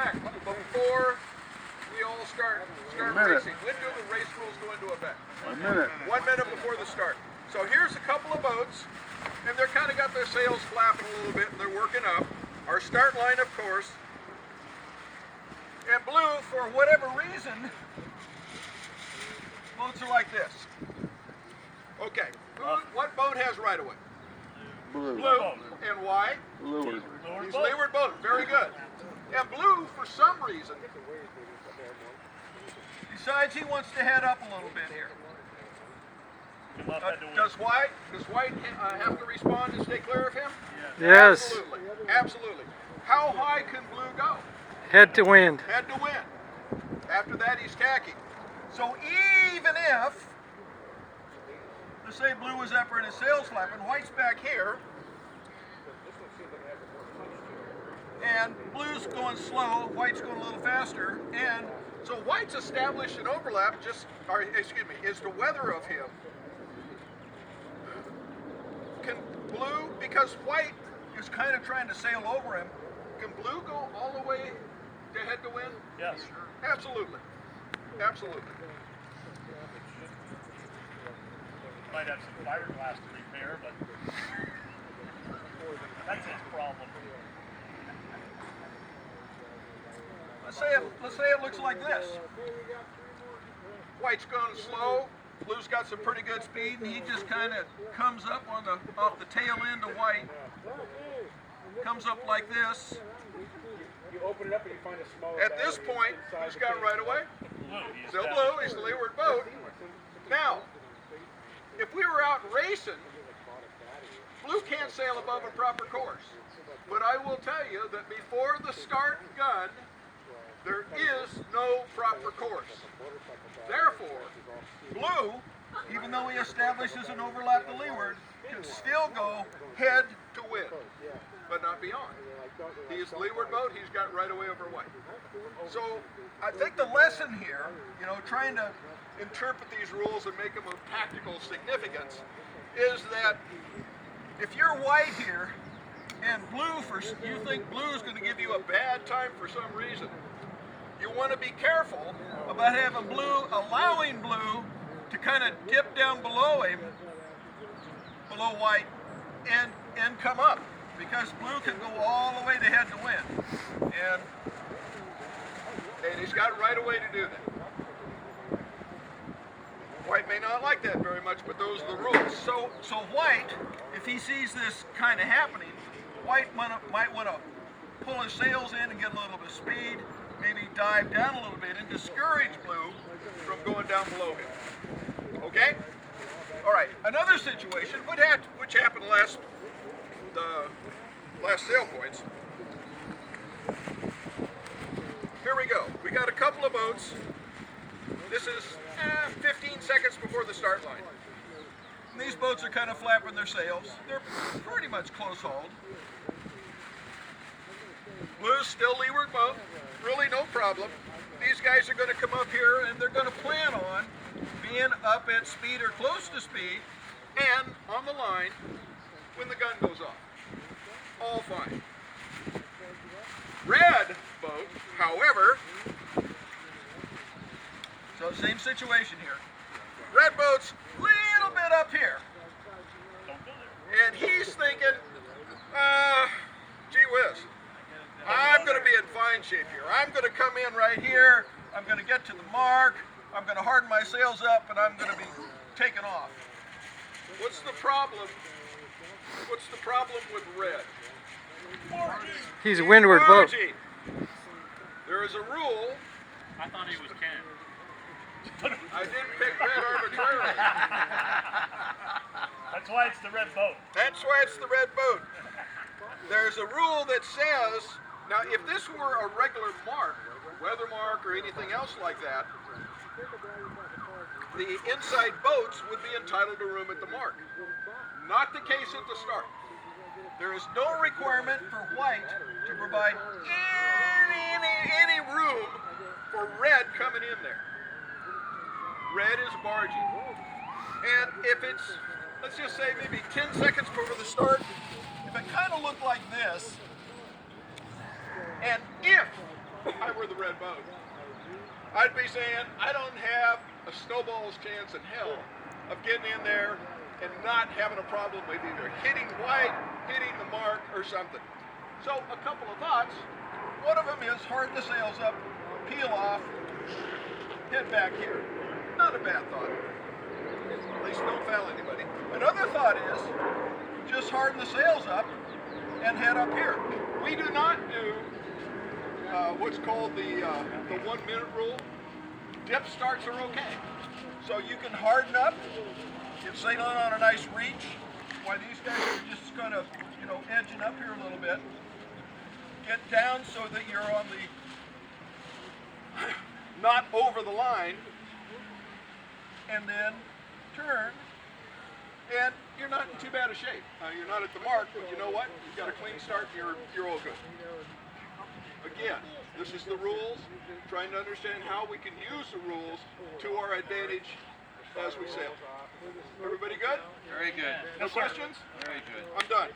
effect before we all start racing. When do the race rules go into effect? 1 minute. 1 minute before the start. So here's a couple of boats, and they're kind of got their sails flapping a little bit, and they're working up. Our start line, of course. And blue, for whatever reason, boats are like this. Okay, what boat has right away? Blue. Blue. And why? Leeward. He's Leeward boat. Very good. And blue, for some reason, decides he wants to head up a little bit here. Does White have to respond and stay clear of him? Yes. Absolutely. Absolutely. How high can blue go? Head to wind. Head to wind. After that, he's tacking. So even if, let's say blue is up and his sail's flapping, white's back here, and blue's going slow, white's going a little faster, and so white's established an overlap, is the weather of him. Can blue, because white is kind of trying to sail over him, can blue go all the way to head to wind? Yes. Absolutely. Absolutely. Might have some fiberglass to repair, but that's his problem. Let's say it looks like this. White's going slow. Blue's got some pretty good speed, and he just kind of comes up off the tail end of white. Comes up like this. You open it up and you find a small. At this point, who's got right away? Still blue. He's the leeward boat. Now, if we were out racing, blue can't sail above a proper course. But I will tell you that before the start gun, there is no proper course. Therefore, blue, even though he establishes an overlap to leeward, can still go head to wind, but not beyond. He's the leeward boat, he's got right away over white. So I think the lesson here, trying to interpret these rules and make them of tactical significance, is that if you're white here and you think blue is going to give you a bad time for some reason, you want to be careful about allowing blue to kind of dip down below him, below white, and come up, because blue can go all the way to head to wind, and he's got right away to do that. White may not like that very much, but those are the rules. So white, if he sees this kind of happening, white might want to pull his sails in and get a little bit of speed, maybe dive down a little bit and discourage blue from going down below him. Okay? All right, another situation, which happened last sail points. Here we go. We got a couple of boats. This is 15 seconds before the start line. And these boats are kind of flapping their sails. They're pretty much close hauled. Blue's still leeward boat, really no problem. These guys are going to come up here and they're going to plan on being up at speed or close to speed and on the line when the gun goes off. All fine. Red boat, however, so same situation here. Red boat's a little bit up here. And he's thinking, gee whiz, I'm going to be in fine shape here. I'm going to come in right here. I'm going to get to the mark. I'm going to harden my sails up, and I'm going to be taking off. What's the problem? What's the problem with red? He's a windward boat. There is a rule. I thought he was Ken. I didn't pick red arbitrarily. That's why it's the red boat. That's why it's the red boat. There's a rule that says, now if this were a regular mark, weather mark or anything else like that, the inside boats would be entitled to room at the mark. Not the case at the start. There is no requirement for white to provide any room for red coming in there. Red is barging. And if it's, let's just say maybe 10 seconds before the start, if it kind of looked like this, and if I were the red boat. I'd be saying, I don't have a snowball's chance in hell of getting in there and not having a problem with either hitting white, hitting the mark, or something. So a couple of thoughts. One of them is harden the sails up, peel off, head back here. Not a bad thought. At least don't foul anybody. Another thought is just harden the sails up and head up here. We do not do what's called the 1 minute rule. Dip starts are okay. So you can harden up, get sailing on a nice reach, while these guys are just kind of, edging up here a little bit. Get down so that you're on the, not over the line, and then turn, and you're not in too bad a shape. You're not at the mark, but you know what? You've got a clean start, you're all good. Again, this is the rules, trying to understand how we can use the rules to our advantage as we sail. Everybody good? Very good. No questions? Very good. I'm done.